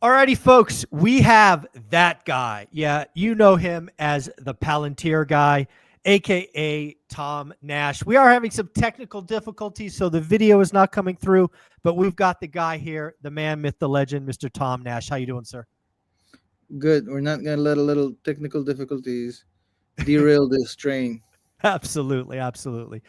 Alrighty, folks, we have that guy. Yeah, you know him as the Palantir guy, aka Tom Nash. We are having some technical difficulties, so the video is not coming through, but we've got the guy here, the man, myth, the legend, Mr. Tom Nash. How you doing, sir? Good. We're not gonna let a little technical difficulties derail this train. Absolutely, absolutely.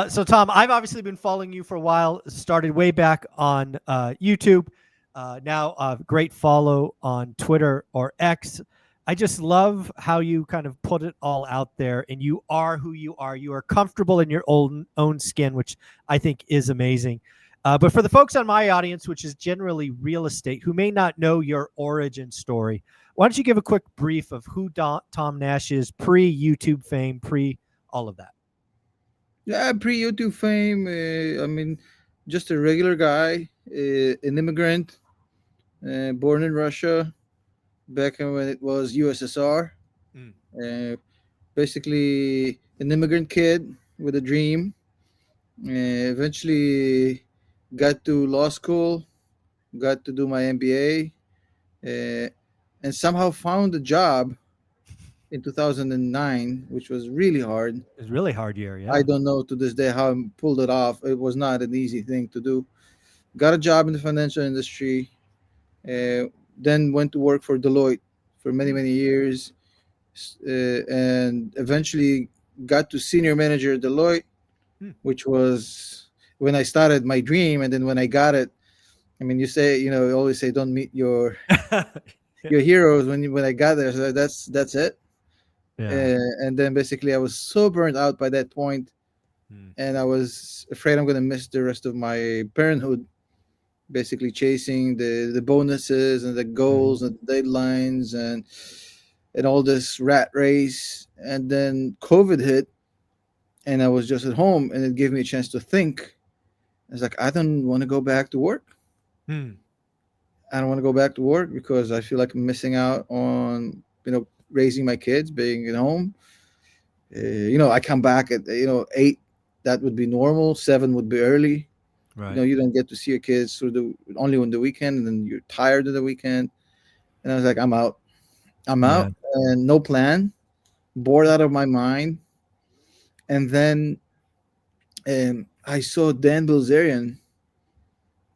So, Tom, I've obviously been following you for a while. Started way back on YouTube. Now, great follow on Twitter or X. I just love how you kind of put it all out there, and you are who you are. You are comfortable in your own skin, which I think is amazing. But for the folks on my audience, which is generally real estate, who may not know your origin story, why don't you give a quick brief of who Tom Nash is pre YouTube fame, pre all of that? Yeah, pre YouTube fame. Just a regular guy, an immigrant, born in Russia back when it was USSR. Mm. Uh, Basically, an immigrant kid with a dream. Eventually, got to law school, got to do my MBA, and somehow found a job in 2009, which was really hard. It's a really hard year, I yeah. don't know to this day how I pulled it off. It was not an easy thing to do. Got a job in the financial industry, then went to work for Deloitte for many, Mm. many years, and eventually got to senior manager at Deloitte, Mm. which was when I started my dream. And then when I got it, I mean, you always say don't meet your heroes. When I got there, so that's it. Yeah. And then basically I was so burnt out by that point, Mm. and I was afraid I'm going to miss the rest of my parenthood, basically chasing the bonuses and the Mhm. goals and deadlines and all this rat race. And then COVID hit, and I was just at home, and it gave me a chance to think. I was like, I don't want to go back to work. Mm. I don't want to go back to work because I feel like I'm missing out on raising my kids, being at home. I come back at 8. That would be normal. 7 would be early. Right. You don't get to see your kids through the only on the weekend, and then you're tired of the weekend. And I was like, I'm out. I'm Yeah. out, and no plan, bored out of my mind. And then I saw Dan Bilzerian.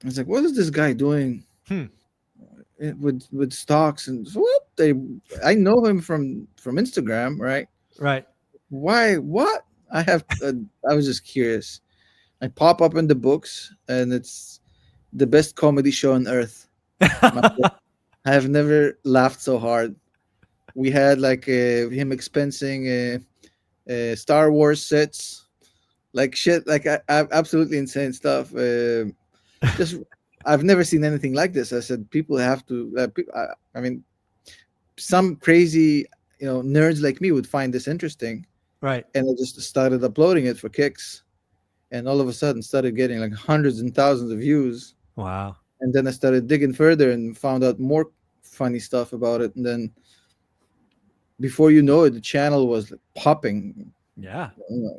I was like, what is this guy doing Hmm. with stocks? And so what they, I know him from Instagram, right? Right. Why? What? I have. I was just curious. I pop up in the books, and it's the best comedy show on earth. My, I have never laughed so hard. We had like him expensing Star Wars sets, like shit, like absolutely insane stuff. Just I've never seen anything like this. I said people have to. I mean, some crazy nerds like me would find this interesting, Right. and I just started uploading it for kicks, and all of a sudden started getting like hundreds and thousands of views. Wow. And then I started digging further and found out more funny stuff about it. And then before you know it, the channel was like popping, Yeah.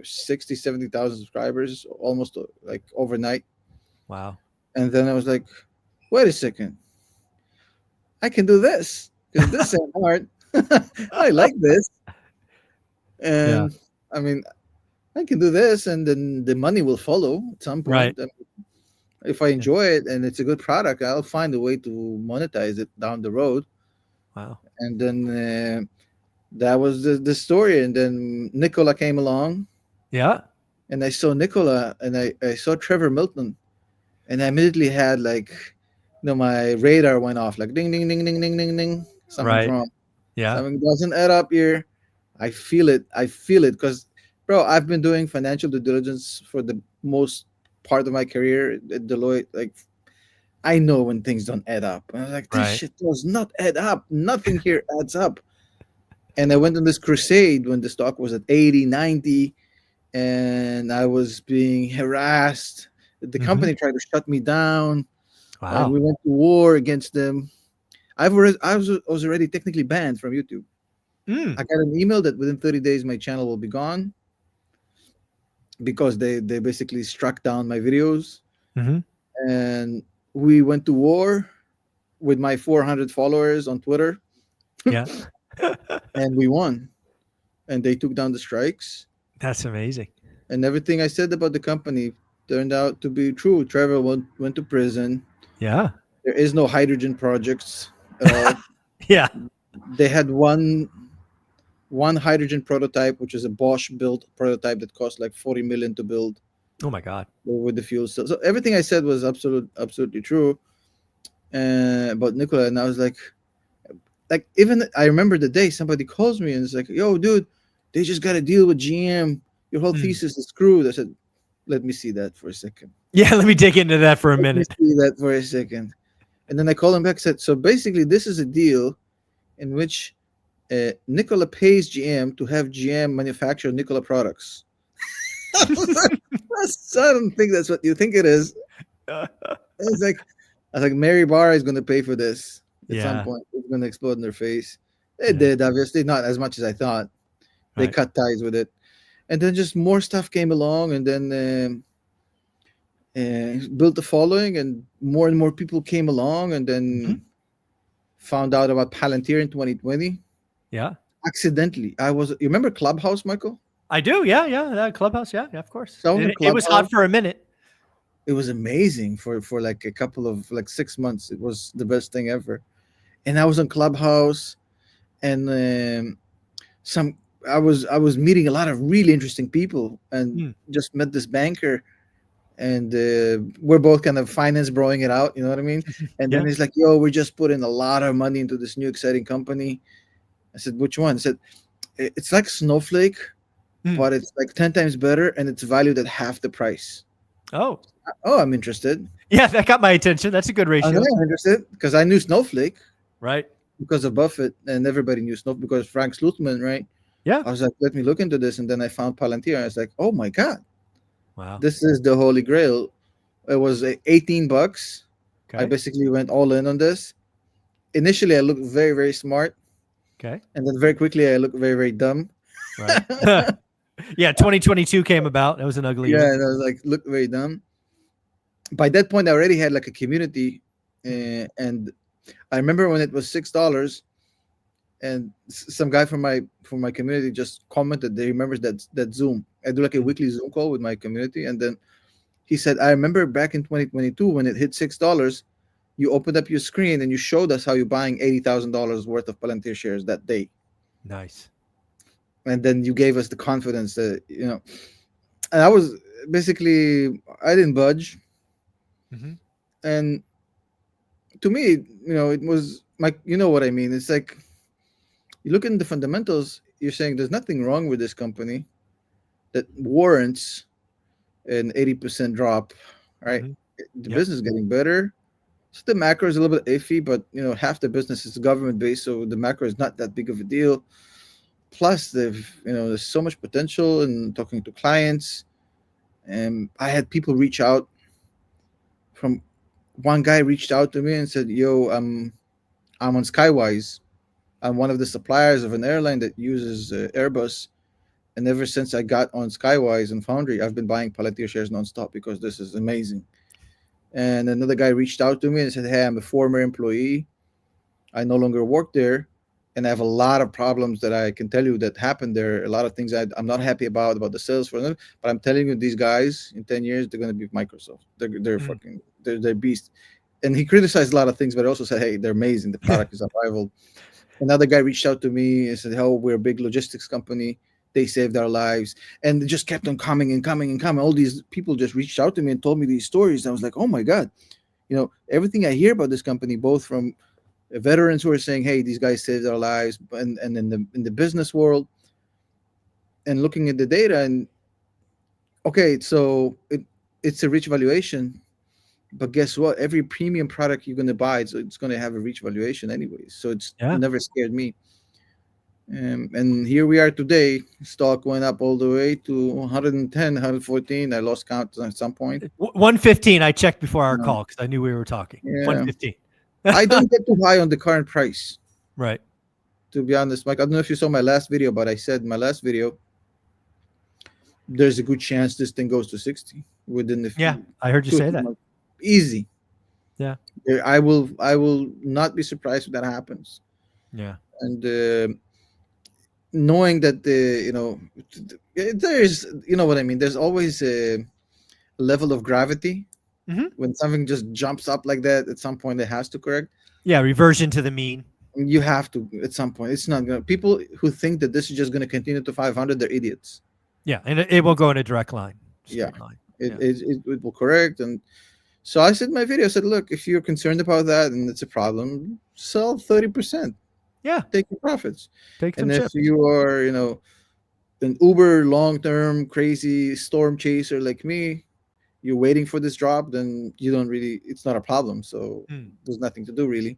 60, 70,000 subscribers almost like overnight. Wow. And then I was like, wait a second, I can do this because this ain't hard. I like this. Yeah. And I mean, I can do this, and then the money will follow at some Right. point. If I Yeah. enjoy it and it's a good product, I'll find a way to monetize it down the road. Wow. And then that was the story. And then Nikola came along, Yeah. and I saw Nikola, and I saw Trevor Milton, and I immediately had like, my radar went off like ding, ding, ding, ding, ding, ding, ding. Something's Right. wrong. Yeah. Something doesn't add up here. I feel it. I feel it because, bro, I've been doing financial due diligence for the most part of my career at Deloitte. Like, I know when things don't add up. And I was like, this Right. shit does not add up. Nothing here adds up. And I went on this crusade when the stock was at 80, 90, and I was being harassed. The Mhm. company tried to shut me down. Wow. We went to war against them. I was already technically banned from YouTube. Mm. I got an email that within 30 days my channel will be gone because they basically struck down my videos. Mhm. And we went to war. with my 400 followers on Twitter, Yeah. and we won. And they took down the strikes, That's amazing. and everything I said about the company turned out to be true. Trevor went to prison. Yeah. There is no hydrogen projects at all. Yeah. They had one hydrogen prototype, which is a Bosch built prototype that cost like 40 million to build Oh my God. with the fuel cell. So everything I said was absolutely true. About Nikola, and I was like even I remember the day somebody calls me and it's like, "Yo, dude, they just got to deal with GM. Your whole Mm. thesis is screwed." I said, "Let me see that for a second. Yeah. Let me dig into that for a Let me minute. see that for a second." And then I called him back. Said, "So basically, this is a deal in which Nikola pays GM to have GM manufacture Nikola products." I don't think that's what you think it is. It's like I was like, Mary Barra is going to pay for this at some Yeah. point. It's going to explode in their face. It Yeah. did, obviously, not as much as I thought. They Right. cut ties with it, and then just more stuff came along, and then built the following, and more people came along, and Hmm. then found out about Palantir in 2020 Yeah. accidentally. You remember Clubhouse, Michael? I do. Yeah. Yeah. Clubhouse. Yeah. Yeah. Of course. So I was on It was hot Clubhouse. for a minute. It was amazing for like a couple of like 6 months. It was the best thing ever. And I was on Clubhouse, and some I was meeting a lot of really interesting people, and Mm. just met this banker, and we're both kind of finance broing it out, you know what I mean? And then Yeah. he's like, "Yo, we're just putting a lot of money into this new exciting company." I said, "Which one?" He said, It's like Snowflake, Mm. but it's like 10 times better, and it's valued at half the price." Oh. Oh, I'm interested. Yeah. That got my attention. That's a good I know ratio. I'm interested because I knew Snowflake Right. because of Buffett, and everybody knew Snowflake because Frank Slootman, right? Yeah. I was like, let me look into this, and then I found Palantir. I was like, oh my god, Wow. this is the holy grail. It was $18. I Okay. basically went all in on this. Initially, I looked very, very smart, Okay. and then very quickly, I looked very, very dumb. Right. Yeah. 2022 came about. That was an ugly Yeah, year. and I was like, look very dumb. By that point, I already had like a community, Mm. and I remember when it was $6, and some guy from my community just commented that he remembers that Zoom. I do like a Mm. weekly Zoom call with my community, and then he said, "I remember back in 2022 when it hit $6, you opened up your screen and you showed us how you're buying $80,000 worth of Palantir shares that day, Nice. and then you gave us the confidence that And I was basically I didn't budge, Hmm. and to me, it was my what I mean. It's like you look in the fundamentals. You're saying there's nothing wrong with this company that warrants an 80% drop, right? Hmm. The Yep. business is getting better. So the macro is a little bit iffy, but half the business is government based, so the macro is not that big of a deal. Plus, there's so much potential in talking to clients, and I had people reach out. From one guy reached out to me and said, "Yo, I'm on Skywise. I'm one of the suppliers of an airline that uses Airbus, and ever since I got on Skywise and Foundry, I've been buying Palantir shares nonstop because this is amazing." And another guy reached out to me and said, "Hey, I'm a former employee. I no longer work there, and I have a lot of problems that I can tell you that happened there. A lot of things I'm not happy about the sales for them. But I'm telling you, these guys in 10 years they're going to be Microsoft. They're Mm. fucking they're beasts." And he criticized a lot of things, but also said, "Hey, they're amazing. The product is unrivaled." Another guy reached out to me and said, "Oh, we're a big logistics company. They saved our lives," and it just kept on coming and coming and coming. All these people just reached out to me and told me these stories. I was like, "Oh my god." Everything I hear about this company, both from veterans who are saying, "Hey, these guys saved our lives," and in the business world, and looking at the data, and okay, so it's a rich valuation, but guess what? Every premium product you're going to buy, it's going to have a rich valuation anyways. So it's Yeah. never scared me. And here we are today. Stock went up all the way to 110, 114. I lost count at some point. 115. I checked before our No. call because I knew we were talking. Yeah, 115. I don't get too high on the current price, Right. to be honest, Mike. I don't know if you saw my last video, but I said in my last video there's a good chance this thing goes to 60 within the Yeah. I heard you two or say 3 that. months. Easy. Yeah. I will not be surprised if that happens. Yeah. And knowing that there's, you know what I mean. There's always a level of gravity Hmm. when something just jumps up like that. At some point, it has to correct. Yeah. Reversion to the mean. You have to at some point. It's not gonna. People who think that this is just gonna continue to 500, they're idiots. Yeah. And it will go in a direct line, Yeah, straight line. it Yeah. it, it, it will correct. And so I said in my video, I said, look, if you're concerned about that and it's a problem, sell 30%, Yeah. take your profits. Take some And if chips. you are, an uber long term crazy storm chaser like me, you're waiting for this drop, then you don't really. It's not a problem. So Mm. there's nothing to do really,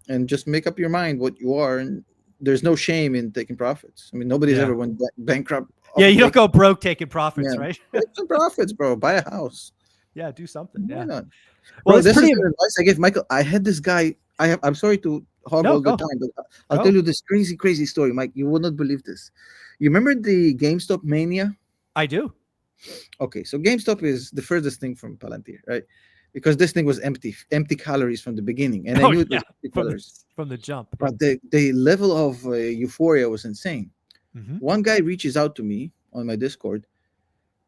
and just make up your mind what you are. And there's no shame in taking profits. I mean, nobody's Yeah. ever went bankrupt Yeah. off of You don't taking. go broke taking profits, Yeah, right? take some profits, bro. Buy a house. Yeah. Do something. Why Yeah. not, Well, bro? it's This is pretty. the advice I gave Michael. I had this guy. I'm sorry to hog No, all the go. time, but I'll tell Go. you this crazy, crazy story, Mike. You will not believe this. You remember the GameStop mania? I do. Okay, so GameStop is the furthest thing from Palantir, right? Because this thing was empty calories from the beginning, and I Oh, knew it yeah. was empty From the, calories. from the jump. Yeah. But the level of euphoria was insane. Hmm. One guy reaches out to me on my Discord.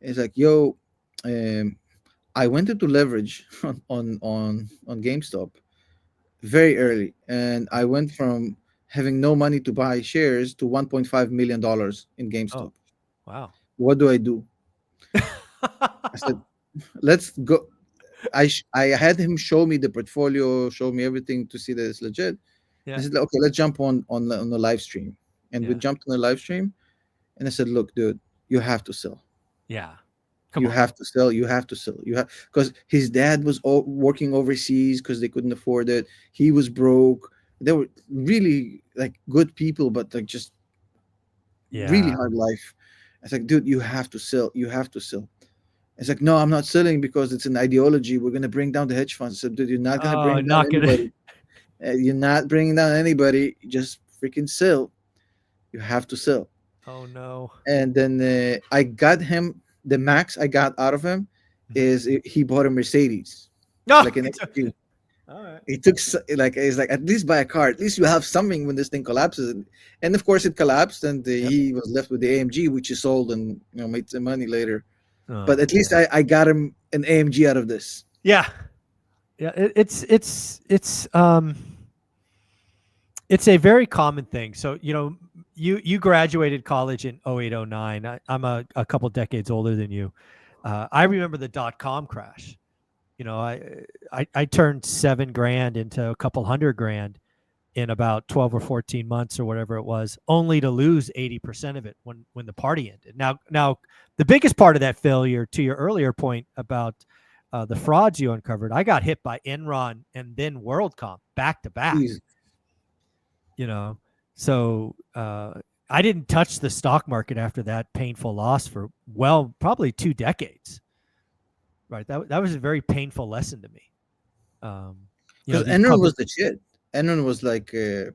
He's like, "Yo, um, I went into leverage on GameStop very early, and I went from having no money to buy shares to $1.5 million in Oh, GameStop. wow. What do I do?" I said, "Let's go." I had him show me the portfolio, show me everything to see that it's legit. I Yeah. said, "Okay, let's jump on the live stream." And we Yeah. jumped on the live stream, and I said, "Look, dude, you have to sell. Yeah. Come You on. have to sell. You have to sell. You have because his dad was working overseas because they couldn't afford it. He was broke. They were really like good people, but like just really Yeah. hard life." I was like, "Dude, you have to sell. You have to sell." It's like, "No, I'm not selling because it's an ideology. We're gonna bring down the hedge funds." I said, "Dude, you're not gonna Oh, bring down not gonna. anybody. You're not bringing down anybody. Just freaking sell. You have to sell." Oh no. And then I got him the max I got out of him Mhm. is he bought a Mercedes, No. like an AMG. All right. He took like he's like, at least buy a car. At least you have something when this thing collapses. And of course, it collapsed, and Yep. he was left with the AMG, which he sold and made some money later. But Oh at least man. I got him an AMG out of this. Yeah. Yeah. It's a very common thing. So you graduated college in 0809. I'm a couple decades older than you. I remember the .com crash. I turned 7 grand into a couple hundred grand in about 12 or 14 months or whatever it was, only to lose 80% of it when the party ended. Now the biggest part of that failure, to your earlier point about the frauds you uncovered, I got hit by Enron and then WorldCom back to back. Jeez. You know, so I didn't touch the stock market after that painful loss for probably 2 decades. Right, that was a very painful lesson to me. Um, Because these Enron public. was the shit. Enron was like it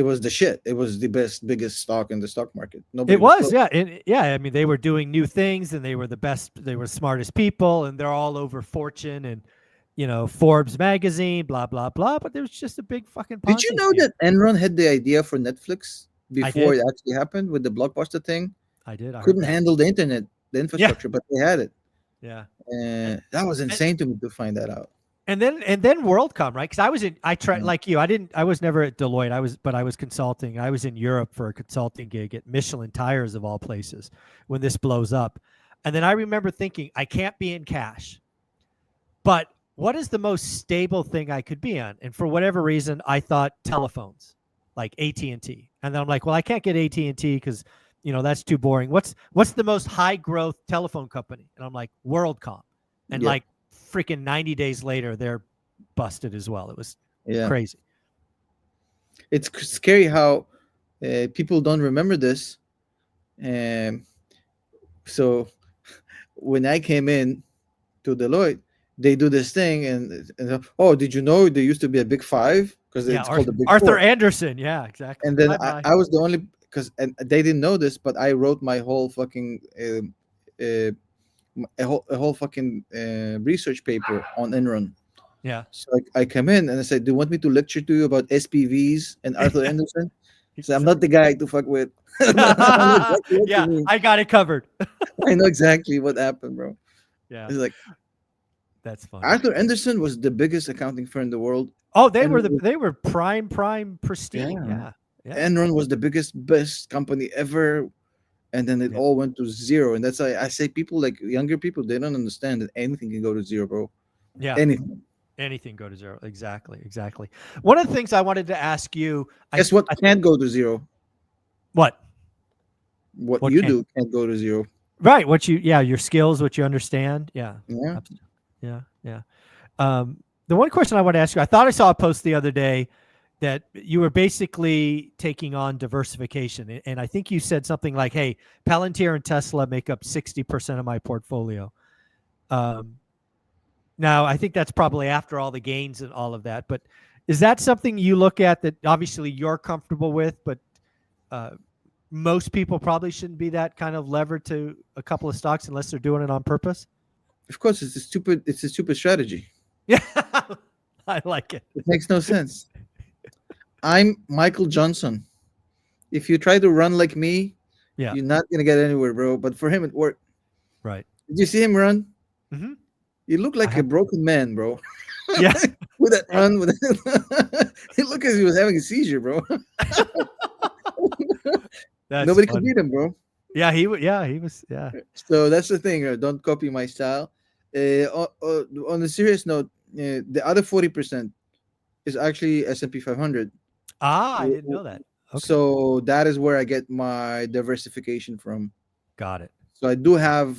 was the shit. It was the biggest stock in the stock market. Nobody It was was, close. yeah, I mean, they were doing new things, and they were the best. They were smartest people, and they're all over Fortune and Forbes magazine, blah blah blah. But there was just a big fucking Did you Ponzi know scheme. that Enron had the idea for Netflix I before did, it actually happened with the blockbuster thing? I did. I heard Couldn't that. handle the internet, the Yeah, infrastructure, but they had it. yeah. And, And that was and insane to me to find that out. and then WorldCom, right? Because I tried Yeah. like you. I was never at Deloitte. But I was consulting. I was in Europe for a consulting gig at Michelin Tires of all places when this blows up. And then I remember thinking, I can't be in cash, but what is the most stable thing I could be on? And for whatever reason, I thought telephones, like AT&T. And then I'm like, well, I can't get AT&T because that's too boring. What's the most high growth telephone company? And I'm like, WorldCom. And Yeah. like freaking 90 days later, they're busted as well. It was Yeah. crazy. It's scary how people don't remember this. Um, so when I came in to Deloitte, they do this thing, and oh, did you know there used to be a big five because Yeah, it's called the big Arthur four? Anderson. Yeah, exactly. And then Bye bye. I was the only because and they didn't know this, but I wrote my whole fucking a whole fucking research paper on Enron. Yeah. So I come in and I said, "Do you want me to lecture to you about SPVs and Arthur Anderson?" He said, "I'm not the guy to fuck with." I know exactly what you Yeah, mean. I got it covered. I know exactly what happened, bro. Yeah, It's like that's funny. Arthur Anderson was the biggest accounting firm in the world. Oh, Enron, they were prime pristine. yeah, Yeah. Yeah. Enron was the biggest, best company ever, and then it Yeah. all went to zero. And that's why I say people like younger people, they don't understand that anything can go to zero, bro. Yeah. Anything. Anything go to zero. Exactly. Exactly. One of the things I wanted to ask you, Guess what I can't go to zero? what? What What you can? do can't go to zero. Right. What you, yeah, your skills, what you understand. Yeah. Yeah. Yeah. Yeah. The one question I want to ask you, I thought I saw a post the other day that you were basically taking on diversification. And I think you said something like, hey, Palantir and Tesla make up 60% of my portfolio. Um, Now, I think that's probably after all the gains and all of that. But is that something you look at that obviously you're comfortable with, but uh, most people probably shouldn't be that kind of levered to a couple of stocks unless they're doing it on purpose? Of course, it's a stupid strategy. Yeah, I like it. It makes no sense. I'm Michael Johnson. If you try to run like me, Yeah, you're not gonna get anywhere, bro. But for him, it worked. right. Did you see him run? Hmm. You look I like a have. broken man, bro. Yeah, With that run, with he looked as he was having a seizure, bro. that's Nobody could funny. beat him, bro. Yeah, he would. Yeah, he was. Yeah, So that's the thing. Don't copy my style. On a serious note, the other 40% is actually S&P 500. I didn't know that. Okay, So that is where I get my diversification from. got it. So I do have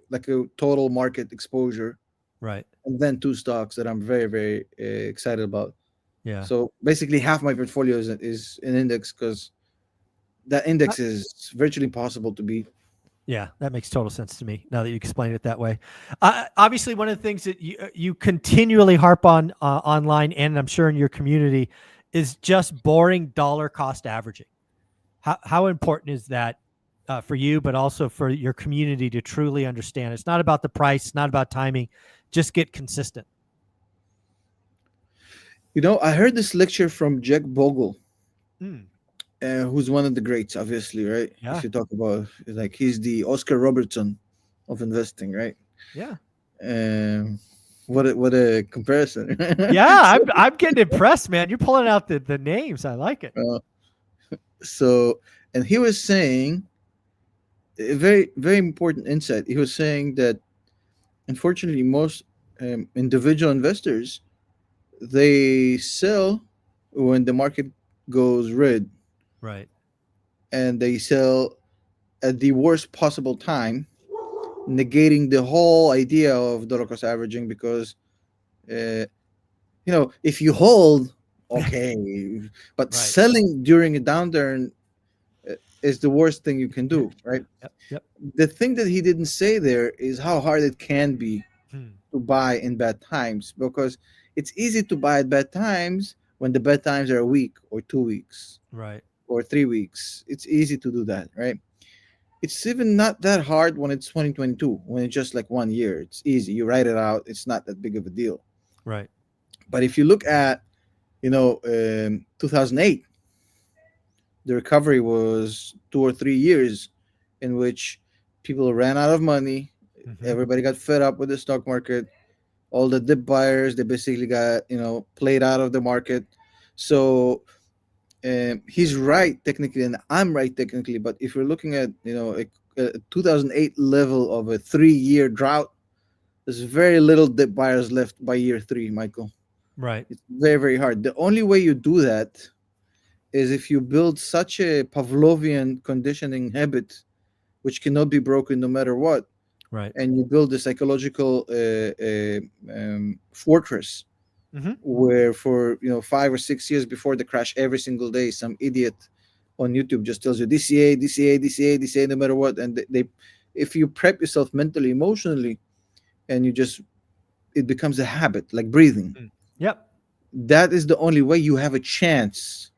like a total market exposure, Right. and then two stocks that I'm very, very excited about. Yeah. So basically, half my portfolio is an index because that index is virtually impossible to beat. Yeah, that makes total sense to me now that you explain it that way. Obviously, one of the things that you continually harp on online, and I'm sure in your community, is just boring dollar cost averaging. How important is that for you, but also for your community to truly understand? It's not about the price, it's not about timing. Just get consistent. You know, I heard this lecture from Jack Bogle, Mm, who's one of the greats, obviously, right? If yeah, you talk about like he's the Oscar Robertson of investing, right? yeah, Um, what a comparison. yeah. I'm getting impressed, man. You're pulling out the names. I like it. uh, so, and he was saying a very very important insight. He was saying that unfortunately most individual investors they sell when the market goes red, Right. and they sell at the worst possible time, negating the whole idea of dollar cost averaging because uh, if you hold, okay, but Right. selling during a downturn is the worst thing you can Yeah. do, right? Yep. Yep. The thing that he didn't say there is how hard it can be Hmm. to buy in bad times, because it's easy to buy at bad times when the bad times are a week or 2 weeks Right. or 3 weeks. It's easy to do that, right? It's even not that hard when it's 2022, when it's just like 1 year. It's easy. You write it out. It's not that big of a deal. Right. But if you look at, 2008, the recovery was 2 or 3 years in which people ran out of money. Hmm. Everybody got fed up with the stock market. All the dip buyers, they basically got, played out of the market. So he's right technically, and I'm right technically. But if you're looking at, a 2008 level of a 3 year drought, there's very little dip buyers left by year three, Michael. Right. It's very, very hard. The only way you do that is if you build such a Pavlovian conditioning habit, which cannot be broken no matter what, Right. and you build a psychological fortress Hmm. where for 5 or 6 years before the crash, every single day, some idiot on YouTube just tells you DCA, DCA, DCA, DCA, no matter what, and they if you prep yourself mentally, emotionally, and you just it becomes a habit, like breathing. Yep. That is the only way you have a chance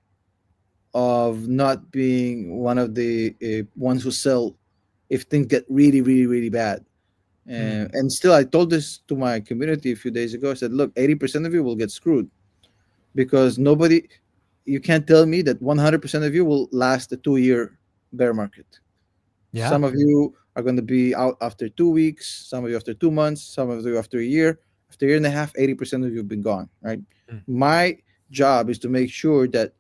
of not being one of the ones who sell if things get really, really, really bad. And still, I told this to my community a few days ago. I said, look, 80% of you will get screwed because you can't tell me that 100% of you will last a 2-year bear market. Yeah. Some of you are going to be out after 2 weeks, some of you after 2 months, some of you after a year. After a year and a half, 80% of you have been gone, right? Mm. My job is to make sure that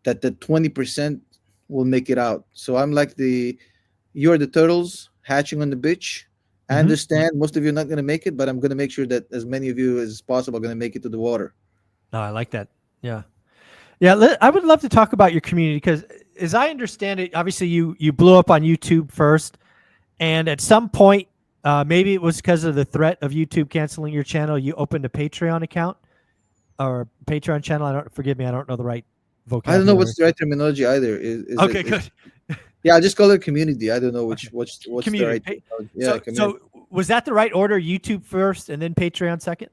the 20% will make it out. So I'm like you're the turtles hatching on the beach. I Mm-hmm. understand most of you are not going to make it, but I'm going to make sure that as many of you as possible are going to make it to the water. No, I like that. Yeah. Yeah. I would love to talk about your community because, as I understand it, obviously you blew up on YouTube first, and at some point, maybe it was because of the threat of YouTube canceling your channel, you opened a Patreon account or Patreon channel. Forgive me, I don't know the right I don't know vocabulary. what's the right terminology either. Is Okay, it? Is, good. yeah, I just call it community. I don't know Okay, what's the community. right terminology. Yeah, So, community. so was that the right order? YouTube first, and then Patreon second.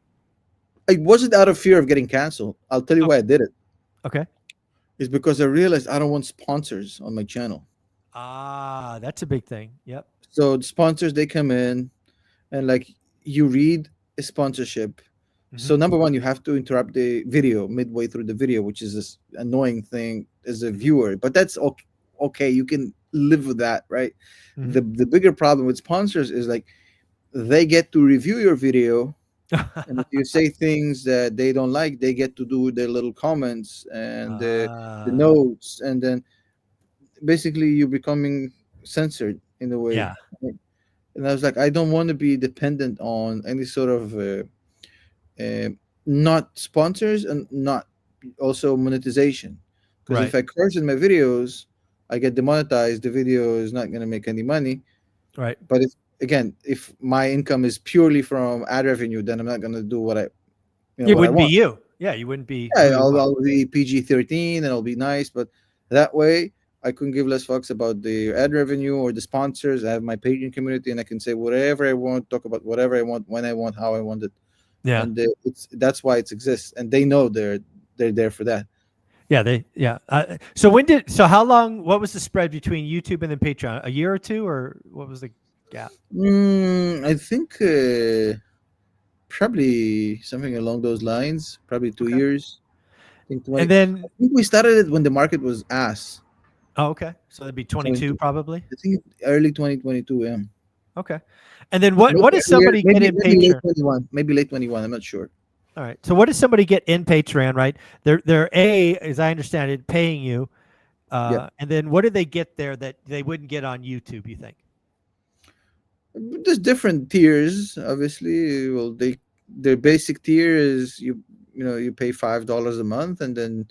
I wasn't out of fear of getting canceled. I'll tell you why Okay. I did it. Okay. It's because I realized I don't want sponsors on my channel. Ah, that's a big thing. Yep. So the sponsors they come in and like you read a sponsorship. Hmm. So number one, you have to interrupt the video midway through the video, which is this annoying thing as a Hmm. viewer. But that's okay. Okay, you can live with that, right? Hmm. The bigger problem with sponsors is like they get to review your video, and if you say things that they don't like, they get to do their little comments and the Ah, notes, and then basically you're becoming censored in a way. yeah. Right? And I was like, I don't want to be dependent on any sort of uh, not sponsors and not also monetization. Because if Right. I curse in my videos, I get demonetized. The video is not going to make any money. Right. But if my income is purely from ad revenue, then I'm not going to do It what I wouldn't be want. you. Yeah, you wouldn't be who Yeah, you are. I'll be PG-13 and I'll be nice, but that way I couldn't give less fucks about the ad revenue or the sponsors. I have my Patreon community and I can say whatever I want, talk about whatever I want, when I want, how I want it, Yeah. and that's why it exists, and they know they're there for that. Yeah. Yeah. So how long, what was the spread between YouTube and then Patreon? A year or two, or what was the gap? I think probably something along those lines. Probably two Okay. years. I think 20. And I then, think we started it when the market was ass. oh, okay. So that'd be So 22 probably. I think early 2022. Yeah. Okay. And then Maybe what does earlier, somebody get maybe in maybe late Patreon? 21, maybe late 21. I'm not sure. All right. So what does somebody get in Patreon, right? They're as I understand it, paying you. Yeah, And then what do they get there that they wouldn't get on YouTube, you think? there's different tiers. Obviously, well, their basic tier is you pay $5 a month, and then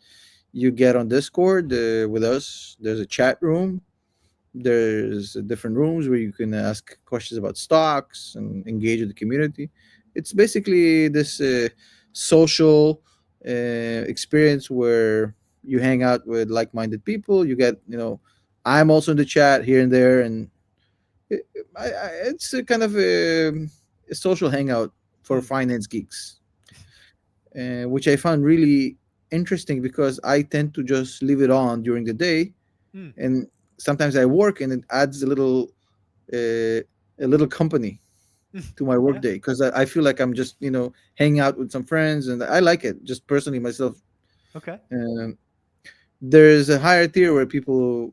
you get on Discord with us. There's a chat room. There's different rooms where you can ask questions about stocks and engage with the community. It's basically this social experience where you hang out with like-minded people. You get, I'm also in the chat here and there, and it's a kind of a social hangout for Hmm. finance geeks, which I found really interesting because I tend to just leave it on during the day, Hmm. and sometimes I work, and it adds uh, a little company to my Yeah. work day because I feel like I'm just hanging out with some friends, and I like it just personally myself. Okay. Um, there's a higher tier where people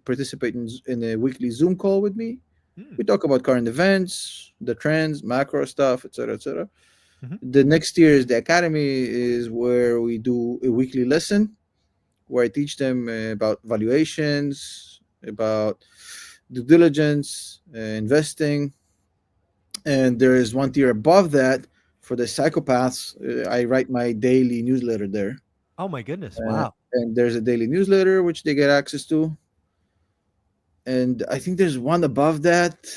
participate in a weekly Zoom call with me. Hmm. We talk about current events, the trends, macro stuff, etc., etc. Hmm. The next tier is the academy, is where we do a weekly lesson where I teach them about valuations, about due diligence, investing. And there is one tier above that for the psychopaths. I write my daily newsletter there. Oh my goodness. Wow. And there's a daily newsletter which they get access to. And I think there's one above that,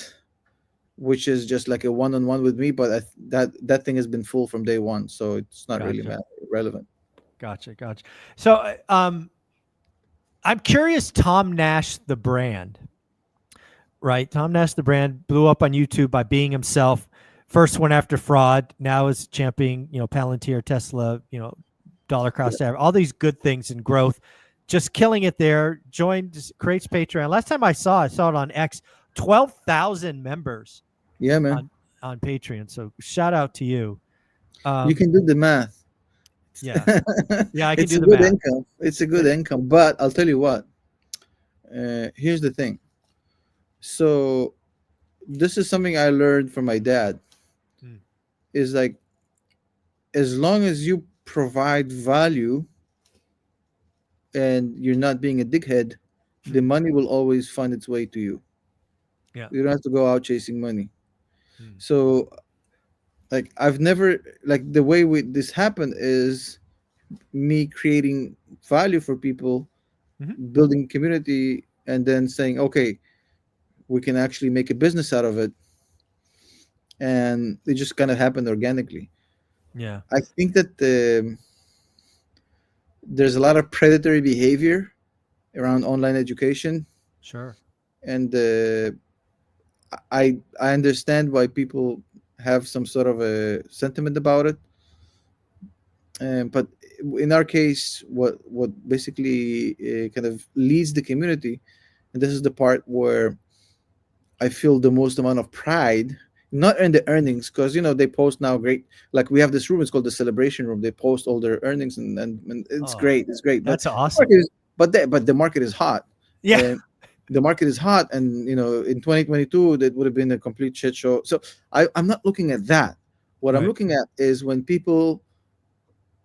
which is just like a one-on-one with me. But that thing has been full from day one, so it's not really Gotcha. relevant. Gotcha. So, I'm curious. Tom Nash, the brand, right? Tom Nash, the brand, blew up on YouTube by being himself. First one after fraud. Now is championing, Palantir, Tesla, dollar Yeah. cost average, all these good things and growth. Just killing it there. Creates Patreon. Last time I saw it on X, 12,000 members. Yeah, man. on Patreon. So shout out to you. You Um, can do the math. yeah, yeah, I can It's do a the good math. income. It's a good It, income. But I'll tell you what. Here's the thing. So this is something I learned from my dad. mm, Is like, as long as you provide value and you're not being a dickhead, the mm, money will always find its way to you. yeah, You don't have to go out chasing money. mm, So, like, I've never, like, the way this happened is me creating value for people, mhm, building community, and then saying, okay, we can actually make a business out of it. And it just kind of happened organically. yeah, I think that there's a lot of predatory behavior around online education, sure. and I understand why people have some sort of a sentiment about it. But in our case, what basically kind of leads the community, and this is the part where I feel the most amount of pride, not in the earnings, because they post now great. Like, we have this room, it's called the celebration room. They post all their earnings, and it's Oh, great, it's great. But that's the awesome. market is, but the market is hot, Yeah, and the market is hot, and in 2022 that would have been a complete shit show. So I'm not looking at that. What I'm right. looking at is when people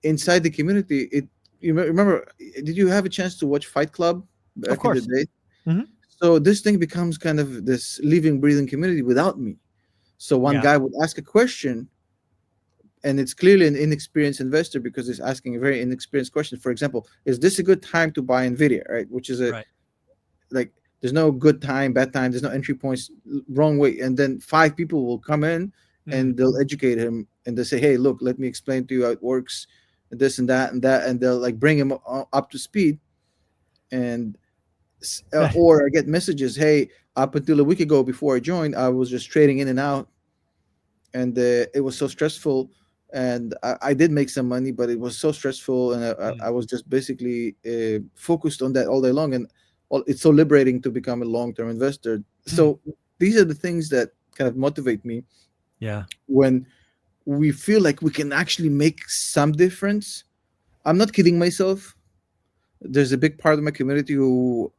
inside the community. Remember? Did you have a chance to watch Fight Club Of back in the course. day? Hmm. So this thing becomes kind of this living, breathing community without me. So one Yeah. guy would ask a question, and it's clearly an inexperienced investor because he's asking a very inexperienced question. For example, is this a good time to buy Nvidia? Right, which is a Right. like there's no good time, bad time. There's no entry points, wrong way. And then five people will come in Mm, and they'll educate him and they say, "Hey, look, let me explain to you how it works, and this and that and that," and they'll like bring him up to speed. And that, or I get messages, "Hey, up until a week ago before I joined, I was just trading in and out, and it was so stressful." And I did make some money, but it was so stressful, and I mm, was just basically focused on that all day long. And it's so liberating to become a long-term investor. mm, So these are the things that kind of motivate me yeah. when we feel like we can actually make some difference. I'm not kidding myself. There's a big part of my community who,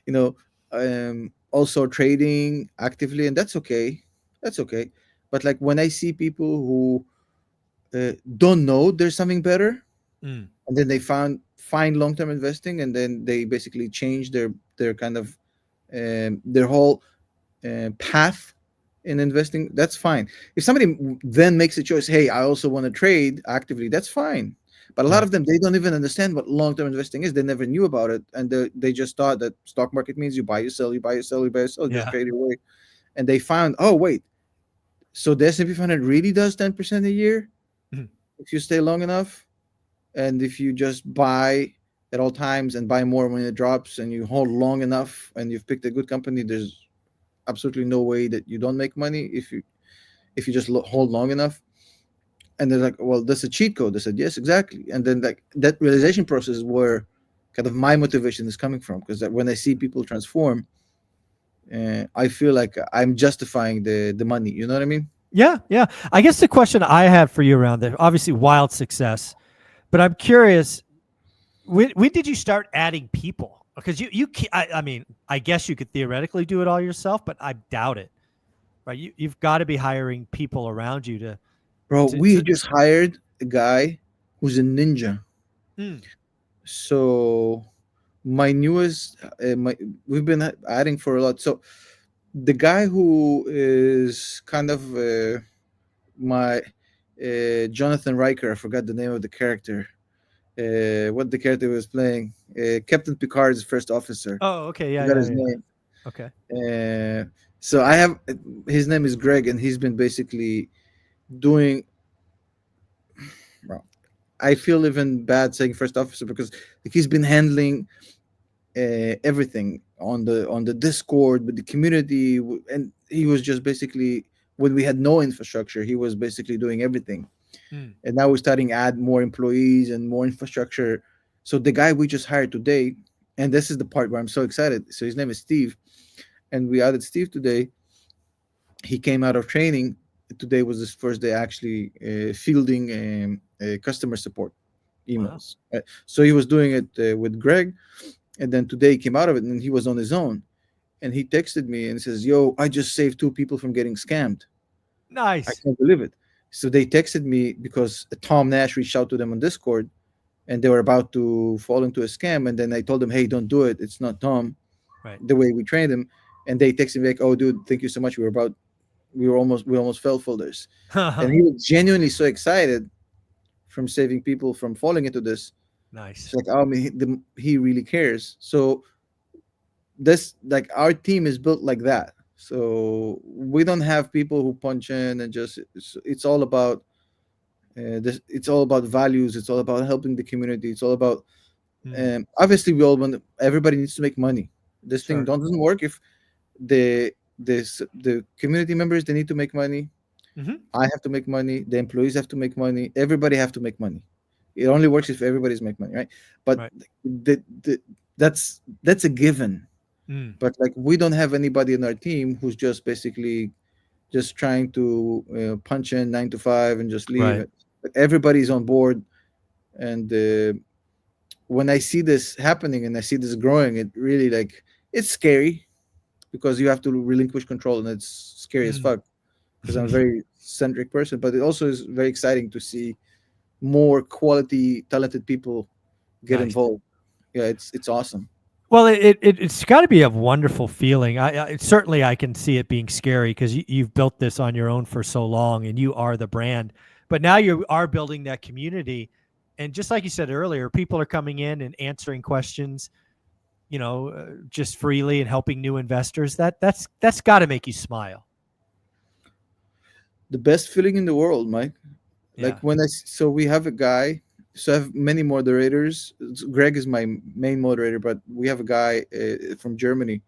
you know, also trading actively, and that's okay. That's okay. But like when I see people who don't know there's something better, Mm, and then they find long-term investing, and then they basically change their kind of their whole path in investing. That's fine. If somebody then makes a choice, hey, I also want to trade actively, that's fine. But a lot right. of them, they don't even understand what long-term investing is. They never knew about it, and they just thought that stock market means you buy, you sell, you buy, you sell, you buy, you sell, just Yeah. trade away. And they found, oh wait, so the S&P 500 really does 10% a year Mm, if you stay long enough, and if you just buy at all times and buy more when it drops, and you hold long enough, and you've picked a good company, there's absolutely no way that you don't make money if you just hold long enough. And they're like, well, that's a cheat code. I said, yes, exactly. And then like that realization process is where kind of my motivation is coming from, because when I see people transform, I feel like I'm justifying the money. You know what I mean? yeah. Yeah. I guess the question I have for you around there, obviously wild success, but I'm curious, when did you start adding people? Because I mean, I guess you could theoretically do it all yourself, but I doubt it. Right? You've got to be hiring people around you to Bro, to we to. just hired a guy who's a ninja. Mm, So my newest, we've been adding for a lot. So the guy who is kind of my Jonathan Riker, I forgot the name of the character. What the character was playing? Captain Picard's first officer. oh, okay. Yeah. Forgot Yeah. his Yeah. name. Okay. So I have his name is Greg, and he's been basically doing. Well, I feel even bad saying first officer because he's been handling everything on the Discord with the community, and he was just basically when we had no infrastructure, he was basically doing everything. Mm, And now we're starting to add more employees and more infrastructure. So the guy we just hired today, and this is the part where I'm so excited. So his name is Steve, and we added Steve today. He came out of training. Today was his first day actually fielding customer support Wow. emails. So he was doing it with Greg, and then today he came out of it and he was on his own. And he texted me and says, "Yo, I just saved two people from getting scammed. I Nice. can't believe it." So they texted me because Tom Nash reached out to them on Discord, and they were about to fall into a scam. And then I told them, "Hey, don't do it. It's not Tom. Right. The way we trained him." And they texted me like, "Oh, dude, thank you so much. We almost fell for this." And he was genuinely so excited from saving people from falling into this. It's Nice. like, oh, I mean, he really cares. So this, like, our team is built like that. So we don't have people who punch in and just it's all about this. It's all about values. It's all about helping the community. It's all about Mm, obviously we all want everybody needs to make money. This thing sure. doesn't work if the community members they need to make money. Hmm. I have to make money. The employees have to make money. Everybody have to make money. It only works if everybody's make money, right? But Right. that's a given. Mm, But like we don't have anybody in our team who's just basically just trying to punch in 9 to 5 and just leave right. it. But everybody's on board, and when I see this happening and I see this growing, it really like it's scary because you have to relinquish control, and it's scary as Mm. fuck because I'm a very centric person. But it also is very exciting to see more quality, talented people get Nice. involved. Yeah, it's awesome. Well, it's got to be a wonderful feeling. Certainly I can see it being scary because you've built this on your own for so long, and you are the brand. But now you are building that community, and just like you said earlier, people are coming in and answering questions, just freely and helping new investors. That's got to make you smile. The best feeling in the world, Mike. Like Yeah. when so we have a guy. So I have many moderators. Greg is my main moderator, but we have a guy from Germany,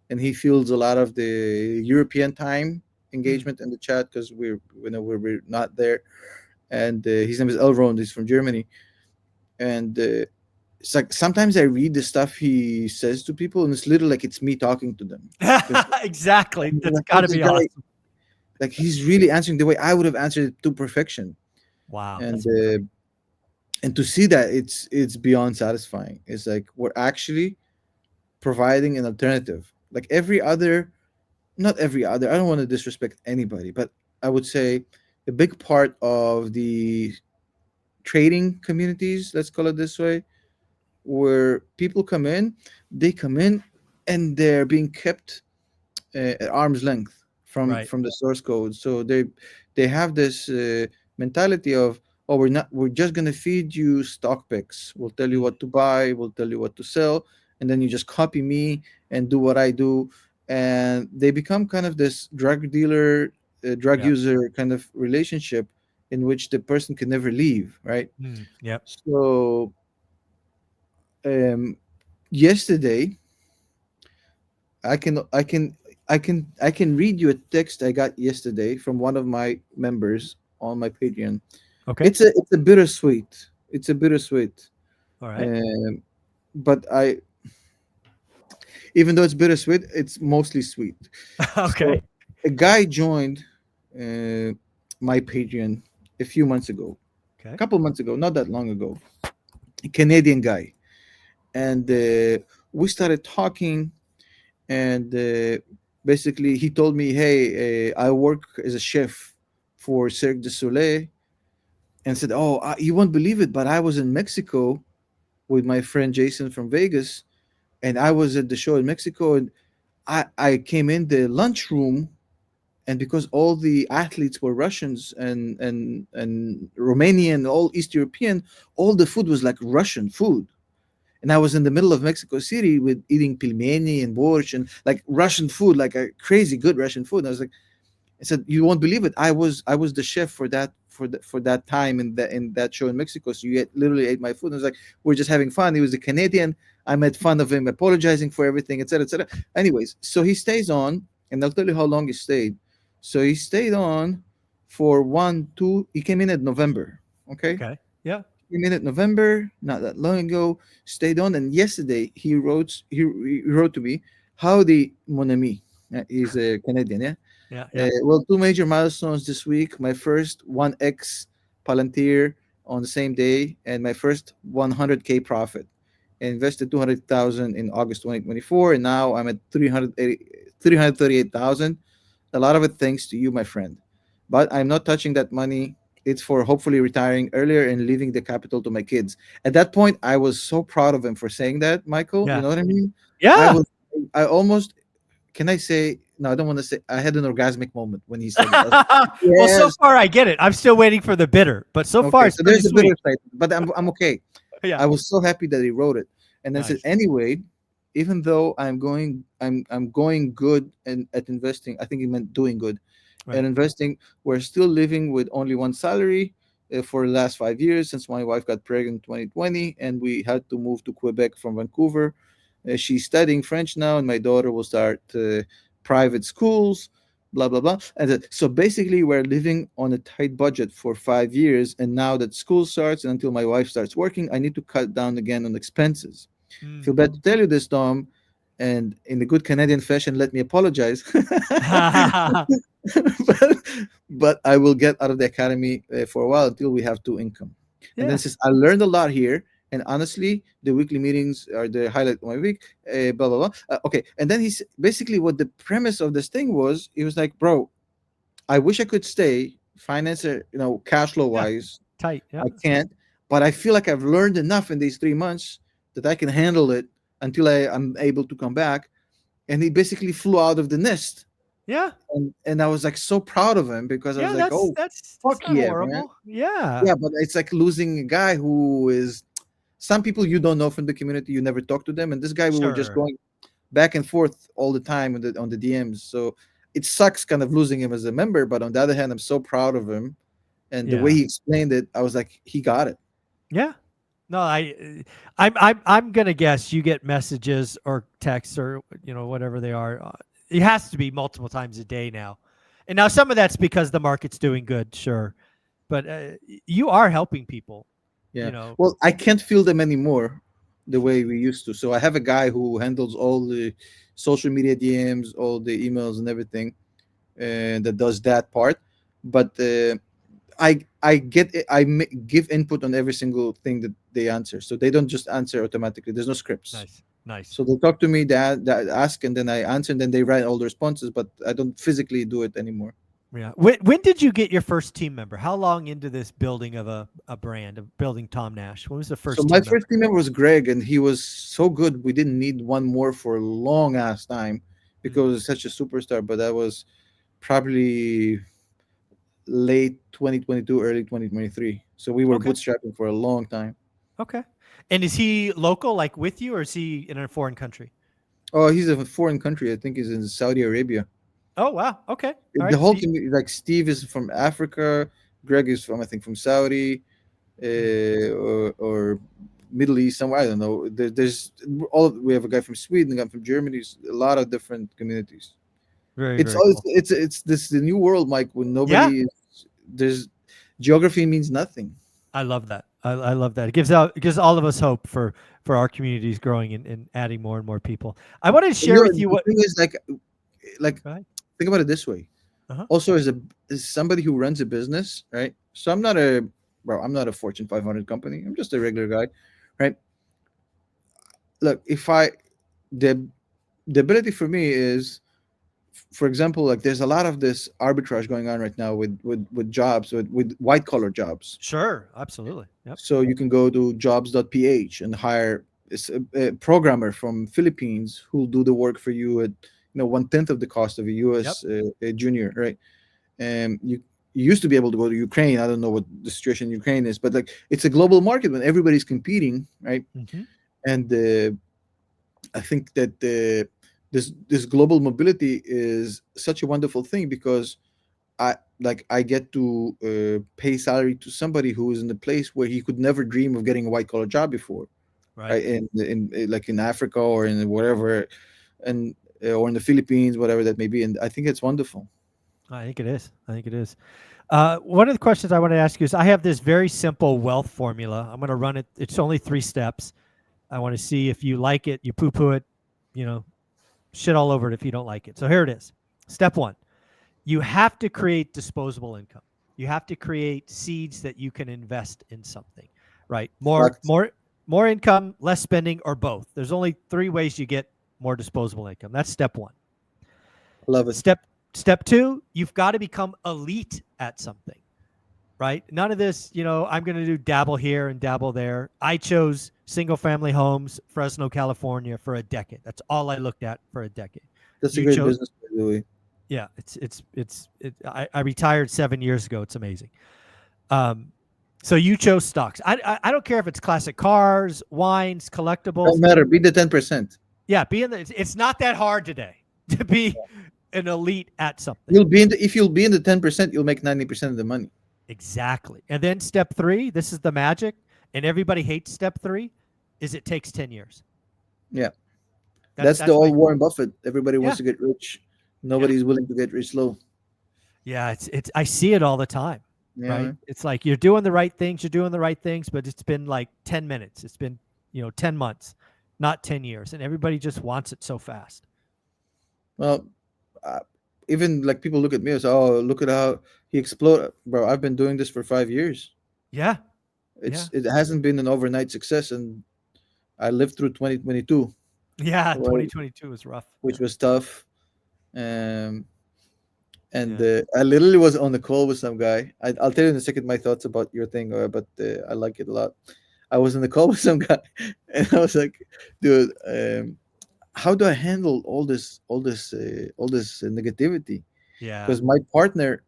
and he fields a lot of the European time Mm. engagement in the chat because we're not there. And his name is Elrond. He's from Germany, and it's like sometimes I read the stuff he says to people, and it's literally like it's me talking to them. 'Cause Exactly. I'm That's like, got oh, to this be guy, awesome. like he's really answering the way I would have answered it to perfection. Wow, And that's amazing. to see that it's beyond satisfying. It's like we're actually providing an alternative. Like every other, not every other. I don't want to disrespect anybody, but I would say a big part of the trading communities, let's call it this way, where people come in, they come in and they're being kept at arm's length Right. from the source code. So they have this mentality of, oh, we're just gonna feed you stock picks. We'll tell you Mm. what to buy. We'll tell you what to sell, and then you just copy me and do what I do. And they become kind of this drug dealer, drug Yep. user kind of relationship in which the person can never leave, right? Mm. Yep. So um, yesterday I can I can I can read you a text I got yesterday from one of my members on my Patreon. Okay. It's a bittersweet. It's a bittersweet. All right. Um, but I even though it's bittersweet, it's mostly sweet. So Okay. a guy joined uh, my Patreon a few months ago, a Okay. couple months ago, not that long ago. A Canadian guy, and we started talking, and basically he told me, "Hey, I work as a chef for Cirque du Soleil," and said, "Oh, you won't believe it, but I was in Mexico with my friend Jason from Vegas, and I was at the show in Mexico, and I came in the lunchroom, and because all the athletes were Russians and Romanian, all East European, all the food was like Russian food." And I was in the middle of Mexico City with eating pilmeni and borscht and like Russian food, like a crazy good Russian food. And I was like, I said, "You won't believe it. I was the chef for that time in that show in Mexico. So literally ate my food." And I was like, "We're just having fun." He was a Canadian. I made fun of him, apologizing for everything, etc., etc. Anyways, so he stays on, and I'll tell you how long he stayed. So he stayed on for one, two. He came in at November. Okay, Okay. Yeah. came in at November, not that long ago. Stayed on, and yesterday he wrote to me, "Howdy, mon ami." He's a Canadian, yeah. Yeah. Yeah. Well, two major milestones this week. My first 1x Palantir on the same day, and my first 100K profit. I invested 200,000 in August 2024, and now I'm at 338,000. A lot of it thanks to you, my friend. But I'm not touching that money. It's for hopefully retiring earlier and leaving the capital to my kids. At that point, I was so proud of him for saying that, Michael. You Yeah. know what I mean? I Yeah. was, I almost, can I say, no, I don't want to say, I had an orgasmic moment when he said it. I was like, Well, so yes. far I get it. I'm still waiting for the bitter, but so far Okay. it's So pretty there's a sweet. bitter side, but I'm okay. Yeah. I was so happy that he wrote it, and then said, Nice. anyway, even though I'm going good and at investing, I think he meant doing good Right. and investing. We're still living with only one salary for the last 5 years since my wife got pregnant in 2020, and we had to move to Quebec from Vancouver. She's studying French now, and my daughter will start private schools. Blah blah blah. And so basically, we're living on a tight budget for 5 years, and now that school starts and until my wife starts working, I need to cut down again on expenses. Feel Mm. bad to tell you this, Tom, and in the good Canadian fashion, let me apologize. but, but I will get out of the academy for a while until we have two income. And then Yeah. it says, I learned a lot here. And honestly, the weekly meetings are the highlight of my week. Blah blah blah. Okay, and then he's basically what the premise of this thing was. He was like, "Bro, I wish I could stay financer, cash flow Yeah. wise. Tight. Yeah. I can't, but I feel like I've learned enough in these 3 months that I can handle it until I'm able to come back." And he basically flew out of the nest, Yeah. and I was like so proud of him because I was Yeah. like, That's "Oh, that's fuck not yeah, man!" horrible. Yeah. Yeah, but it's like losing a guy who is some people you don't know from the community, you never talk to them, and this guy we were just Sure. going back and forth all the time on the DMs. So it sucks kind of losing him as a member, but on the other hand, I'm so proud of him and the way Yeah. he explained it. I was like, he got it. Yeah. No, I'm gonna guess you get messages or texts or whatever they are. It has to be multiple times a day now, and now some of that's because the market's doing good, sure, but you are helping people. Yeah. You know, Well, I can't feel them anymore the way we used to. So I have a guy who handles all the social media DMs, all the emails and everything, and that does that part. But I get it, give input on every single thing that they answer. So they don't just answer automatically. There's no scripts. nice, nice. So they talk to me, they ask, and then I answer, and then they write all the responses. But I don't physically do it anymore. Yeah. When did you get your first team member? How long into this building of a brand of building Tom Nash? When was the So first my team member? first team member was Greg, and he was so good. We didn't need one more for a long ass time Mm, because he's such a superstar. But that was probably late 2022, early 2023. So we were okay. bootstrapping for a long time. Okay. And is he local, like with you, or is he in a foreign country? Oh, he's a foreign country. I think he's in Saudi Arabia. Oh wow. Okay. All The right. So whole team, like Steve is from Africa, Greg is from I think from Saudi, mm, or Middle East somewhere. I don't know. There's all. We have a guy from Sweden, a guy from Germany. A lot of different communities. very It's very all cool. it's this the new world, Mike. When Yeah. nobody is there's geography means nothing. I love that. I love that. It gives all of us hope for our communities growing and adding more and more people. I wanted to And, share with you the what. thing is like Go ahead. think about it this way. Uh-huh. Also, as somebody who runs a business, right? So I'm not a Fortune 500 company. I'm just a regular guy, right? Look, if I the the ability for me is, for example, like there's a lot of this arbitrage going on right now with jobs with white collar jobs. Sure. Absolutely. Yep. So you can go to jobs.ph and hire a programmer from Philippines who'll do the work for you at 1/10 of the cost of a Yep. U.S. A junior, right? And you used to be able to go to Ukraine. I don't know what the situation in Ukraine is, but like it's a global market when everybody's competing, right? Hmm. And I think that this global mobility is such a wonderful thing because I get to pay salary to somebody who is in a place where he could never dream of getting a white collar job before, Right. right? In like in Africa or in whatever, and or in the Philippines, whatever that may be. And I think it's wonderful. I think it is. I think it is. One of the questions I want to ask you is I have this very simple wealth formula. I'm going to run it. It's only 3 steps. I want to see if you like it, you poo poo it, you know, shit all over it if you don't like it. So here it is. Step one, you have to create disposable income. You have to create seeds that you can invest in something, right? Facts. More income, less spending, or both. There's only three ways you get more disposable income. That's step one. Love it. Step step two, you've got to become elite at something, right? None of this, I'm going to do dabble here and dabble there. I chose single family homes, Fresno, California for a decade. That's all I looked at for a decade. That's a You great chose, business, by the way. yeah, I retired 7 years ago. It's amazing. Um, so you chose stocks. I don't care if it's classic cars, wines, collectibles. Don't matter. Be the 10%. Yeah, it's not that hard today to be an elite at something. You'll be in the, if you'll be in the 10%, you'll make 90% of the money. Exactly. And then step three, this is the magic, and everybody hates step three, is it takes 10 years. Yeah. That's the my, old Warren Buffett. Everybody yeah, wants to get rich. Nobody's willing to get rich slow. yeah. It's I see it all the time, Yeah, right? man. It's like you're doing the right things, but it's been like 10 minutes. It's been 10 months, not 10 years, and everybody just wants it so fast. Well, uh, even like people look at me and say, "Oh, look at how he exploded, bro." I've been doing this for 5 years. Yeah, yeah, It hasn't been an overnight success, and I lived through 2022, yeah. well, 2022 was rough. which Yeah, was tough. Um, and yeah. I literally was on a call with some guy. I'll tell you in a second my thoughts about your thing, but I like it a lot. I was on the call with some guy, and I was like, "Dude, how do I handle all this negativity?" Yeah. Because my partner,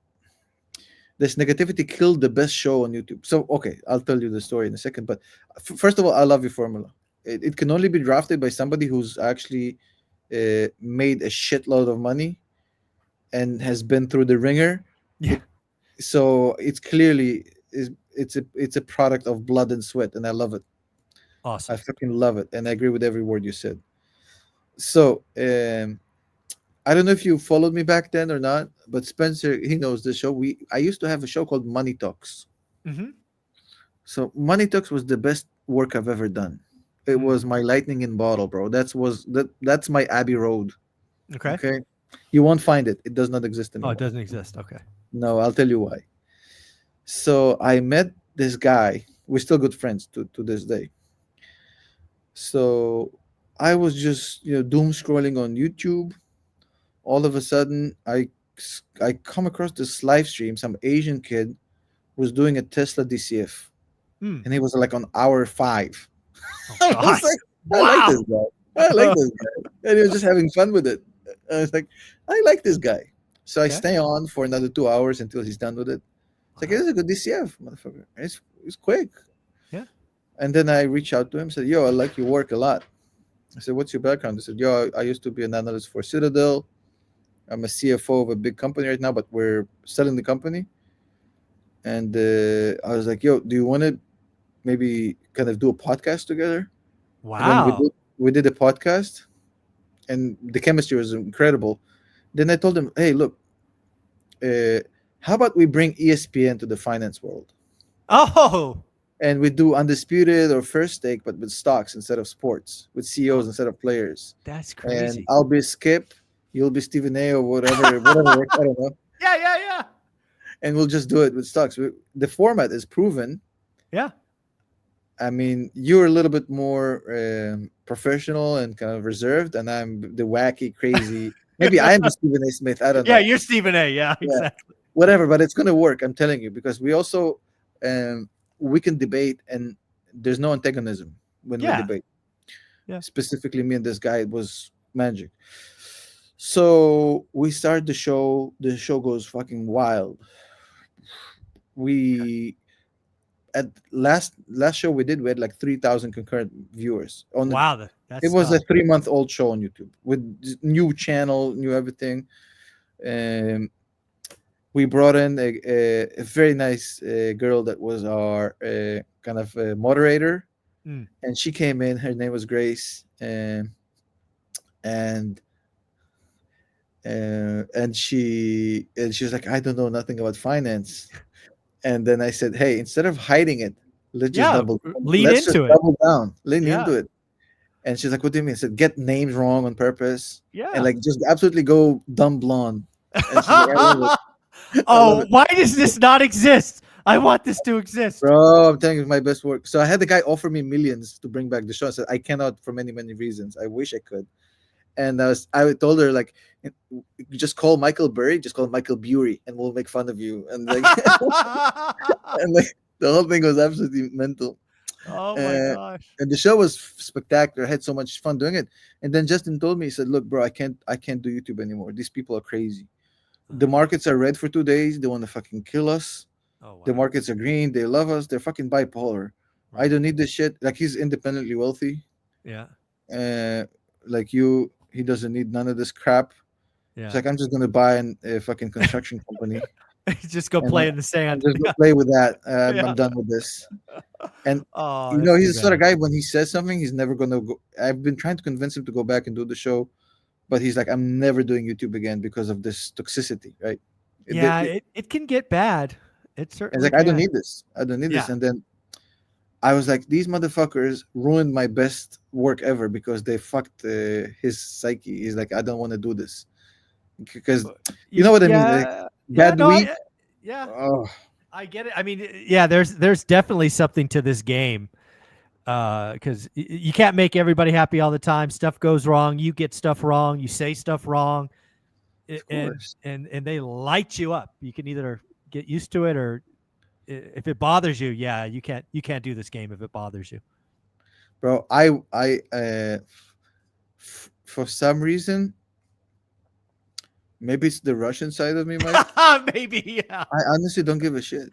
this negativity killed the best show on YouTube. So okay, I'll tell you the story in a second. But first of all, I love your formula. It can only be drafted by somebody who's actually made a shitload of money and has been through the ringer. Yeah. It so it's clearly is it's a product of blood and sweat, and I love it. I Awesome. fucking love it, and I agree with every word you said. So I don't know if you followed me back then or not, but Spencer, he knows the show. I used to have a show called Money Talks. Hmm. So Money Talks was the best work I've ever done. It Mm. was my lightning in bottle, bro. That's my Abbey Road. Okay. Okay, you won't find it. It does not exist Oh, it anymore. doesn't exist. Okay. No, I'll tell you why. So I met this guy. We're still good friends to this day. So I was just doom scrolling on YouTube. All of a sudden, I come across this live stream. Some Asian kid was doing a Tesla DCF, Mm. and he was like on hour 5. Oh I God. was like, I like this Wow. guy. I like this guy, and he was just having fun with it. I was like, I like this guy. So I Okay. stay on for another 2 hours until he's done with it. It's like, Wow. this is a good DCF, motherfucker. It's quick. Yeah. And then I reach out to him, said, "Yo, I like your work a lot." I said, "What's your background?" He said, "Yo, I used to be an analyst for Citadel. I'm a CFO of a big company right now, but we're selling the company." And I was like, "Yo, do you want to maybe kind of do a podcast together?" And then Wow. we did a podcast, and the chemistry was incredible. Then I told him, "Hey, look, uh, how about we bring ESPN to the finance world, Oh. and we do undisputed or first take, but with stocks instead of sports, with Oh, CEOs instead of players. that's And crazy. I'll be Skip, you'll be Stephen A. or whatever works. I don't know. Yeah. Yeah. Yeah. And we'll just do it with stocks. The format is proven. Yeah. I mean, you're a little bit more professional and kind of reserved, and I'm the wacky, crazy. Maybe I am the Stephen A. Smith. I don't Yeah. know. You're Stephen A. Yeah. Yeah, Exactly. whatever. But it's gonna work. I'm telling you, because we also we can debate, and there's no antagonism when we Yeah. debate. Yeah. Specifically, me and this guy, it was magic. So we start the show. The show goes fucking wild. We at last show we did, we had like 3,000 concurrent viewers on the. Wow. It That's was a tough. 3-month-old show on YouTube with new channel, new everything. Um, we brought in a very nice girl that was our kind of moderator, Mm. and she came in. Her name was Grace, and she was like, "I don't know nothing about finance." And then I said, "Hey, instead of hiding it, Yeah. Lean let's just into it. double down, lean Yeah. into it." And she's like, "What do you mean?" I said, "Get names wrong on purpose, and Yeah. like just absolutely go dumb blonde." And she's like, I love it. I love Oh, it. why does this not exist? I want this to exist. Bro, I'm telling you, it's my best work. So I had the guy offer me millions to bring back the show. I said I cannot for many, many reasons. I wish I could. And I told her like, just call Michael Burry, just call him Michael Bury, and we'll make fun of you. And like, and like the whole thing was absolutely mental. Oh my Uh, gosh. and the show was spectacular. I had so much fun doing it. And then Justin told me, he said, "Look, bro, I can't do YouTube anymore. These people are crazy. The markets are red for 2 days. They want to fucking kill us. Oh The wow. markets are green. They love us. They're fucking bipolar. I Right. don't need this shit." Like he's independently wealthy. Yeah. Uh, like you, he doesn't need none of this crap. It's Yeah. like I'm just gonna buy a fucking construction company Just go and play in the and sand. just go Yeah. play with that. Yeah. I'm done with this. And Oh, you know, that's he's too the sort bad. of guy when he says something, he's never gonna go. I've been trying to convince him to go back and do the show, but he's like, I'm never doing YouTube again because of this toxicity, right? Yeah, it can get bad. It It's certainly like I don't can. need this. I don't need this. Yeah. And then I was like, these motherfuckers ruined my best work ever because they fucked his psyche. He's like, I don't want to do this because you know what I mean. Like Yeah. Yeah, bad no, week. yeah. Oh, I get it. I mean, yeah, there's definitely something to this game. Because you can't make everybody happy all the time. Stuff goes wrong. You get stuff wrong. You say stuff wrong, of and course, and they light you up. You can either get used to it, or if it bothers you, yeah, you can't do this game if it bothers you. bro. For some reason, maybe it's the Russian side of me, Mike. Maybe, yeah. I honestly don't give a shit.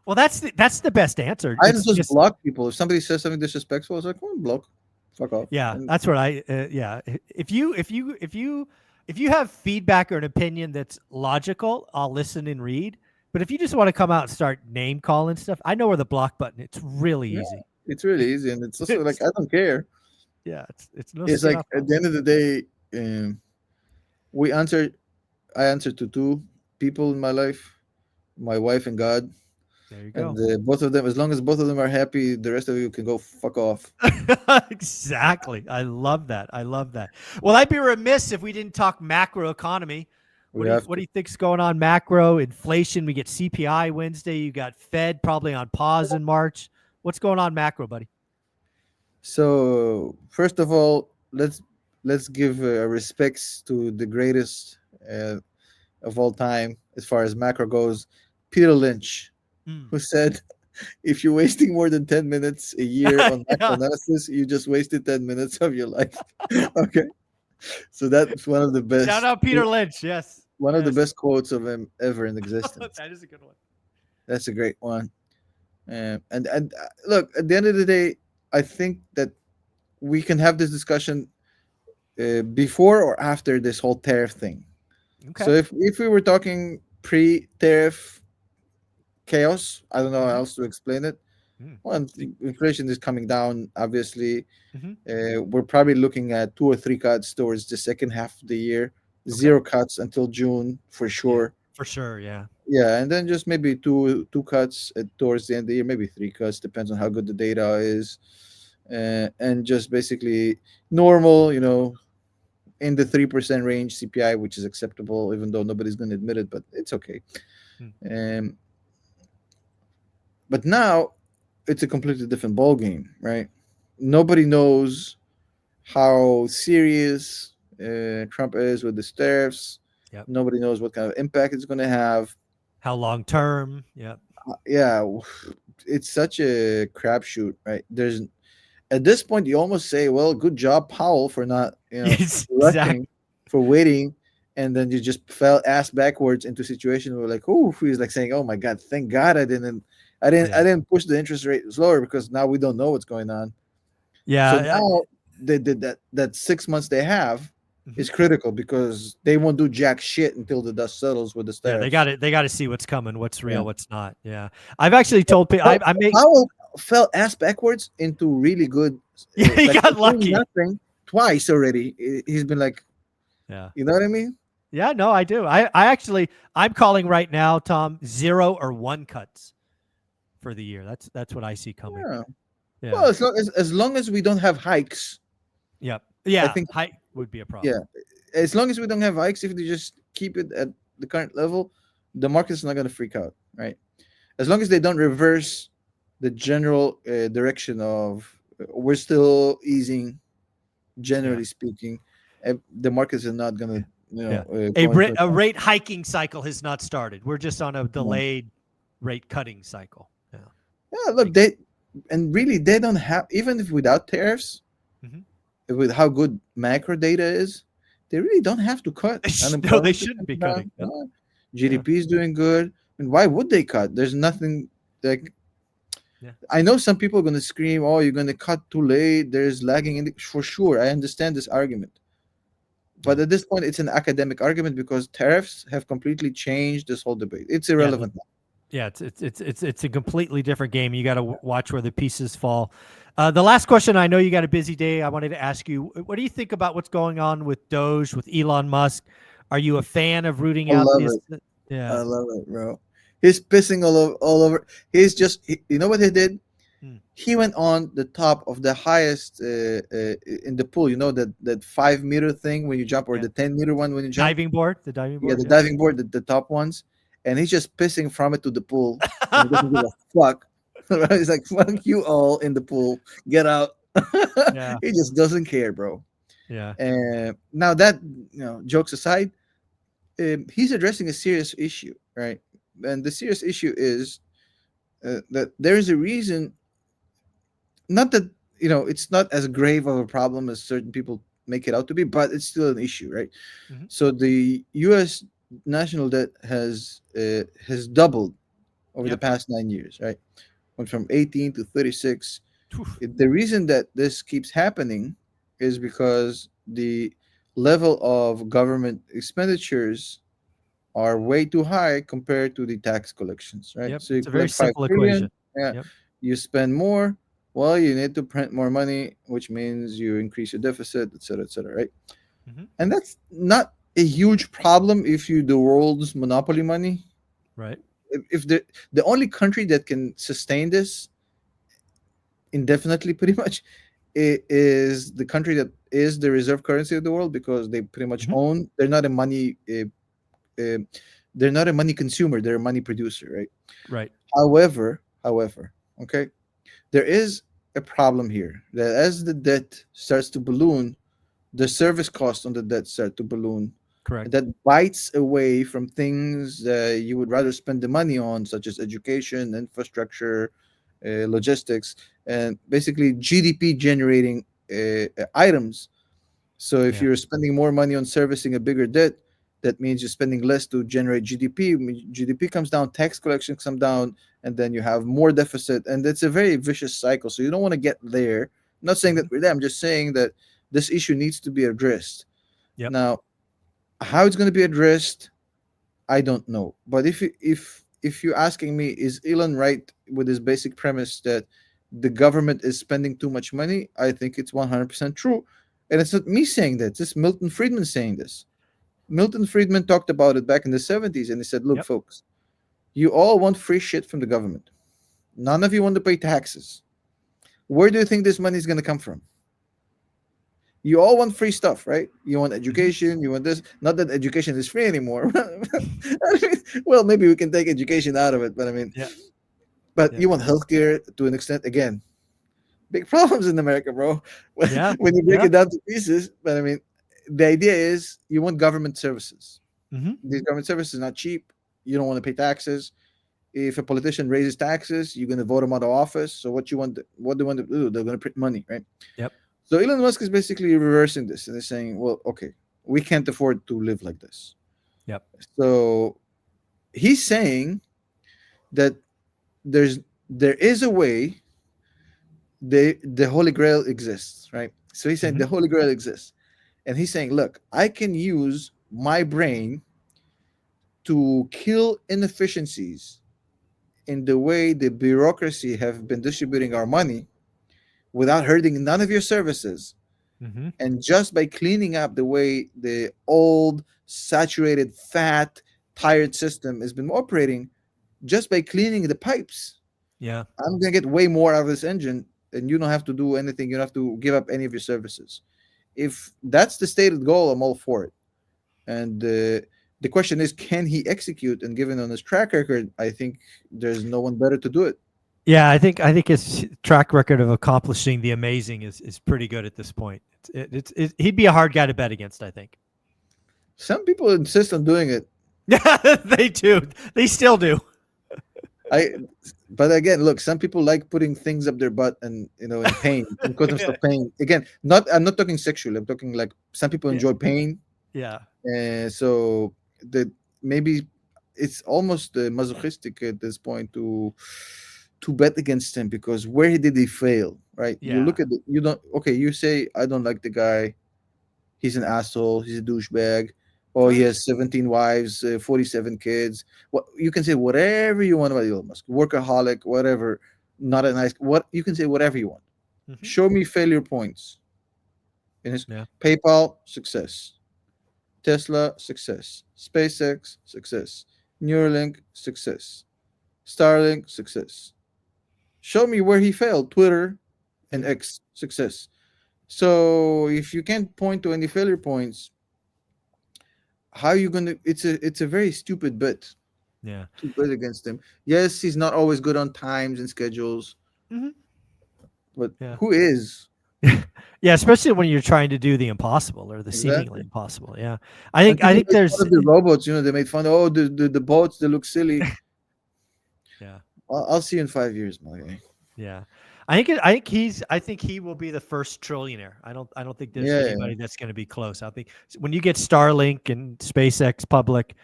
Well, that's the best answer. I It's just just block people. If somebody says something disrespectful, it's like, well, block, fuck off. yeah. And That's what I yeah. If you have feedback or an opinion that's logical, I'll listen and read. But if you just want to come out and start name calling stuff, I know where the block button. It's really yeah, easy. it's really easy, and it's also like It's I don't care. yeah. It's no It's skin like off my at the end of the day, we answer. I answer to two people in my life, my wife and God, There you and go. both of them. As long as both of them are happy, the rest of you can go fuck off. Exactly. I love that. I love that. Well, I'd be remiss if we didn't talk macro economy. We have What do to. you think's going on macro inflation? We get CPI Wednesday. You got Fed probably on pause in March. What's going on macro, buddy? So first of all, let's give respects to the greatest uh, of all time as far as macro goes, Peter Lynch, Mm. who said, "If you're wasting more than 10 minutes a year on macro Yeah. analysis, you just wasted 10 minutes of your life." Okay, so that's Shout out Peter Lynch. Yes. one of the Yes. best quotes of him ever in existence. That is a good one. That's a great one. Look, at the end of the day, I think that we can have this discussion before or after this whole tariff thing. So Okay. if we were talking pre-tariff chaos, I don't know how Mhm. else to explain it. Mm. Well, inflation is coming down. Obviously, Mhm. we're probably looking at 2 or 3 cuts towards the second half of the year. Okay. 0 cuts until June for Yeah. sure. For sure. Yeah. Yeah, and then just maybe two cuts towards the end of the year, maybe 3 cuts, depends on how good the data is, and just basically normal, in the 3% range CPI, which is acceptable, even though nobody's going to admit it, but it's okay. Mm. Um, but now it's a completely different ball game, right? Nobody knows how serious Trump is with the tariffs. Yep. Nobody knows what kind of impact it's going to have. How long term? Yep. Yeah, it's such a crapshoot, right? There's at this point you almost say, well, good job, Powell, for not Yes. Exactly. rushing, for waiting, and then you just fell ass backwards into a situation where like, oh, he's like saying, oh my god, thank God I Yeah. didn't push the interest rate lower because now we don't know what's going on. So Yeah. now that 6 months they have Mhm. is critical because they won't do jack shit until the dust settles with the Yeah, they tariffs. got it. They got to see what's coming, what's Yeah. real, what's not. Yeah, I've actually told people. Well, I make. Powell fell ass backwards into really good, Yeah, he like got from doing lucky. nothing twice already. He's been like, Yeah, you know what I mean? yeah. No, I do. I'm calling right now, Tom. 0 or 1 cuts for the year. That's what I see coming. Yeah. Yeah. Well, as long as we don't have hikes, Yep. I Yeah. think Height would be a yeah, problem. as long as we don't have hikes, if they just keep it at the current level, the market's not going to freak out, right? As long as they don't reverse the general direction of we're still easing, Yeah. generally speaking, the markets are not going to, Yeah. A, go into a a rate hiking cycle has not started. We're just on a no. delayed rate cutting cycle. Yeah. Yeah, look, Makes they and really they don't have, even if without tariffs, Mhm. with how good macro data is, they really don't have to cut. No, they Unemployment is shouldn't be coming cutting. down. No. Yeah. GDP is doing good. And why would they cut? There's nothing like Yeah. I know some people are going to scream, "Oh, you're going to cut too late. There's lagging in for sure." I understand this argument, but Yeah. at this point, it's an academic argument because tariffs have completely changed this whole debate. It's Yeah. irrelevant now. Yeah, it's a completely different game. You got to watch where the pieces fall. The last question, I know you got a busy day. I wanted to ask you, what do you think about what's going on with Doge, with Elon Musk? Are you a fan of rooting I out love this? it. I Yeah. love it, bro. He's pissing all over. All over. He's just. You know what he did? Hmm. He went on the top of the highest in the pool. You know that 5 meter thing when you jump, or Yeah. the 10 meter one when you jump. Diving board, the diving Yeah, board. the Yeah. diving board, the top ones, and he's just pissing from it to the pool, and he doesn't give a fuck. Right? He's like, "Fuck you all in the pool, get out." Yeah. He just doesn't care, bro. Yeah. And now that jokes aside, he's addressing a serious issue, right? And the serious issue is that there is a reason. Not that it's not as grave of a problem as certain people make it out to be, but it's still an issue, right? Hmm. So the U.S. national debt has doubled over the Yep. past 9 years, right? Went from 18 to 36. Oof. The reason that this keeps happening is because the level of government expenditures are way too high compared to the tax collections, right? Yep. So you It's a very collect 5 simple trillion, equation. yeah, Yep. you spend more, well, you need to print more money, which means you increase your deficit, et cetera, right? Hmm. And that's not a huge problem if you the world's monopoly money. Right. If the only country that can sustain this indefinitely, pretty much, is the country that is the reserve currency of the world because they pretty much Hmm. own. They're not a money. Uh, they're not a money consumer. They're a money producer, right? Right. However, okay, there is a problem here that as the debt starts to balloon, the service cost on the debt start to balloon. And Correct. that bites away from things you would rather spend the money on, such as education, infrastructure, logistics, and basically GDP generating items. So if Yeah. you're spending more money on servicing a bigger debt, that means you're spending less to generate GDP. When GDP comes down, tax collections come down, and then you have more deficit, and it's a very vicious cycle. So you don't want to get there. I'm not saying that Hmm. we're there. I'm just saying that this issue needs to be addressed. Yep. Now, how it's going to be addressed, I don't know. But if you're asking me, is Elon right with his basic premise that the government is spending too much money? I think it's 100% true, and it's not me saying that. It's Milton Friedman saying this. Milton Friedman talked about it back in the 70s, and he said, "Look, Yep. folks, you all want free shit from the government. None of you want to pay taxes. Where do you think this money is going to come from? You all want free stuff, right? You want Hmm. education, you want this. Not that education is free anymore. I mean, well, maybe we can take education out of it, but I mean, Yeah. but Yeah. you want healthcare to an extent. Again, big problems in America, bro. Yeah. When you break Yeah. it down to pieces, but I mean, the idea is you want government services. Hmm. These government services are not cheap. You don't want to pay taxes. If a politician raises taxes, you're going to vote him out of office. So what they want to do? They're going to print money, right? Yep. So Elon Musk is basically reversing this and is saying, well, okay, we can't afford to live like this. Yep. So he's saying that there is a way the Holy Grail exists, right? So he's saying Hmm. the Holy Grail exists. And he's saying, look, I can use my brain to kill inefficiencies in the way the bureaucracy have been distributing our money without hurting none of your services. Hmm. And just by cleaning up the way the old, saturated, fat, tired system has been operating, just by cleaning the pipes, Yeah. I'm going to get way more out of this engine, and you don't have to do anything. You don't have to give up any of your services. If that's the stated goal, I'm all for it. and the question is, can he execute? And given on his track record, I think there's no one better to do it. Yeah, I think his track record of accomplishing the amazing is pretty good at this point. He'd be a hard guy to bet against, I think. Some people insist on doing it. Yeah, they do. They still do. I, but again, look, some people like putting things up their butt and in pain, in context of pain. Again, I'm not talking sexually. I'm talking like some people Yeah. enjoy pain, Yeah. so the maybe it's almost masochistic at this point to bet against him, because where did he fail? Right? You Yeah. look at you don't okay. You say I don't like the guy. He's an asshole. He's a douchebag. Oh, he Right. has 17 wives, 47 kids. What you can say whatever you want about Elon Musk, workaholic, whatever. Not a nice. What you can say whatever you want. Hmm. Show me failure points in his Yeah. PayPal success, Tesla success, SpaceX success, Neuralink success, Starlink success. Show me where he failed. Twitter and Yeah. X success. So if you can't point to any failure points, how are you gonna? It's a very stupid bet Yeah. to bet against him. Yes, he's not always good on times and schedules, Hmm. but Yeah. who is? Yeah, especially when you're trying to do the impossible or the seemingly Exactly. impossible. Yeah. I And think I people think make fun there's of the robots. They made fun. Oh, the bots, they look silly. yeah. I'll see you in 5 years, my guy. Yeah. I think he will be the first trillionaire. I don't think there's Yeah, anybody that's going to be close. I think when you get Starlink and SpaceX public,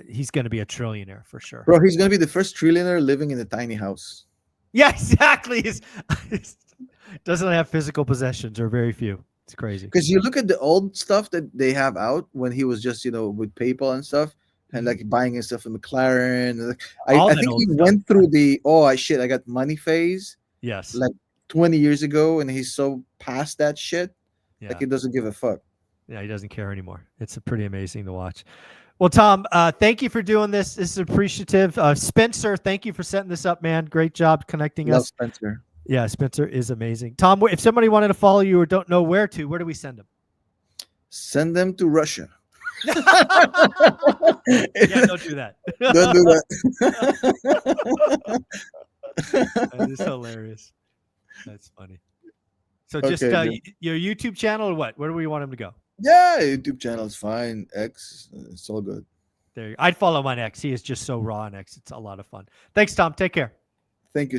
he's going to be a trillionaire for sure. bro, he's gonna be the first trillionaire living in a tiny house. Yeah, exactly. He's doesn't have physical possessions or very few. It's crazy. Because you look at the old stuff that they have out when he was just with PayPal and stuff, and Mhm. like buying himself a McLaren. All I that think old he stuff. went through the I got money phase Yes. like 20 years ago, and he's so past that shit, like Yeah. he doesn't give a fuck. Yeah, he doesn't care anymore. It's pretty amazing to watch. Well, Tom, thank you for doing this. This is appreciative. Spencer, thank you for setting this up, man. Great job connecting Love us. Spencer. Yeah, Spencer is amazing. Tom, if somebody wanted to follow you or don't know where do we send them? Send them to Russia. Yeah, don't do that. Don't do that. That is hilarious. That's funny. So just Okay, dude. your YouTube channel or what? Where do we want him to go? Yeah, YouTube channel is fine. X, it's all good. I'd follow him on X. He is just so raw on X. It's a lot of fun. Thanks, Tom. Take care. Thank you